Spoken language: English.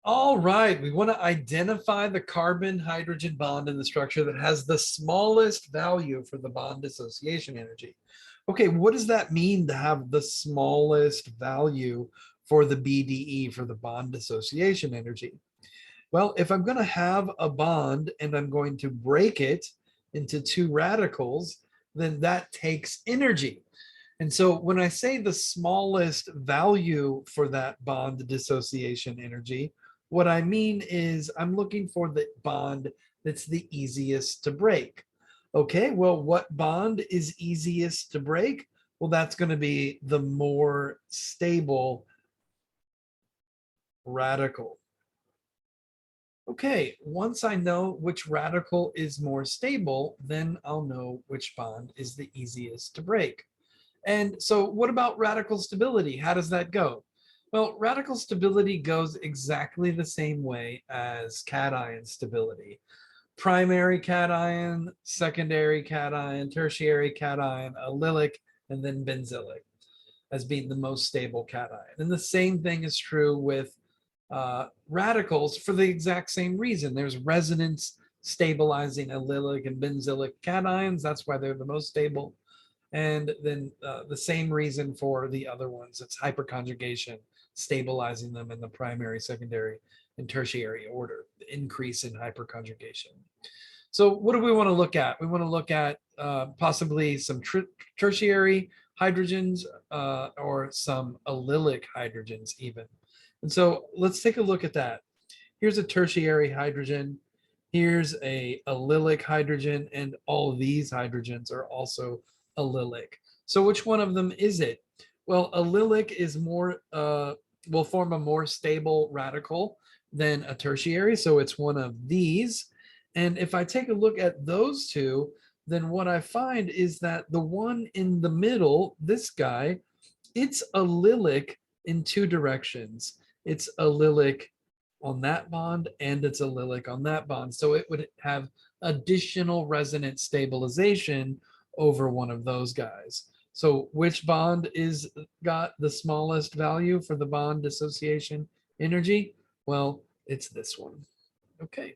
All right, we want to identify the carbon-hydrogen bond in the structure that has the smallest value for the bond dissociation energy. Okay, what does that mean to have the smallest value for the BDE, for the bond dissociation energy? Well, if I'm going to have a bond and I'm going to break it into two radicals, then that takes energy. And so when I say the smallest value for that bond dissociation energy, what I mean is I'm looking for the bond that's the easiest to break. Okay, well, what bond is easiest to break? Well, that's going to be the more stable radical. Okay, once I know which radical is more stable, then I'll know which bond is the easiest to break. And so what about radical stability? How does that go? Well, radical stability goes exactly the same way as cation stability. Primary cation, secondary cation, tertiary cation, allylic, and then benzylic as being the most stable cation. And the same thing is true with radicals for the exact same reason. There's resonance stabilizing allylic and benzylic cations. That's why they're the most stable. And then the same reason for the other ones. It's hyperconjugation, stabilizing them in the primary, secondary, and tertiary order, the increase in hyperconjugation. So what do we want to look at? We want to look at possibly some tertiary hydrogens or some allylic hydrogens even. And so let's take a look at that. Here's a tertiary hydrogen. Here's a allylic hydrogen, and all of these hydrogens are also allylic. So which one of them is it? Well, allylic is more, will form a more stable radical than a tertiary. So it's one of these. And if I take a look at those two, then what I find is that the one in the middle, this guy, it's allylic in two directions. It's allylic on that bond and it's allylic on that bond. So it would have additional resonance stabilization over one of those guys. So which bond is got the smallest value for the bond dissociation energy? Well, it's this one. Okay.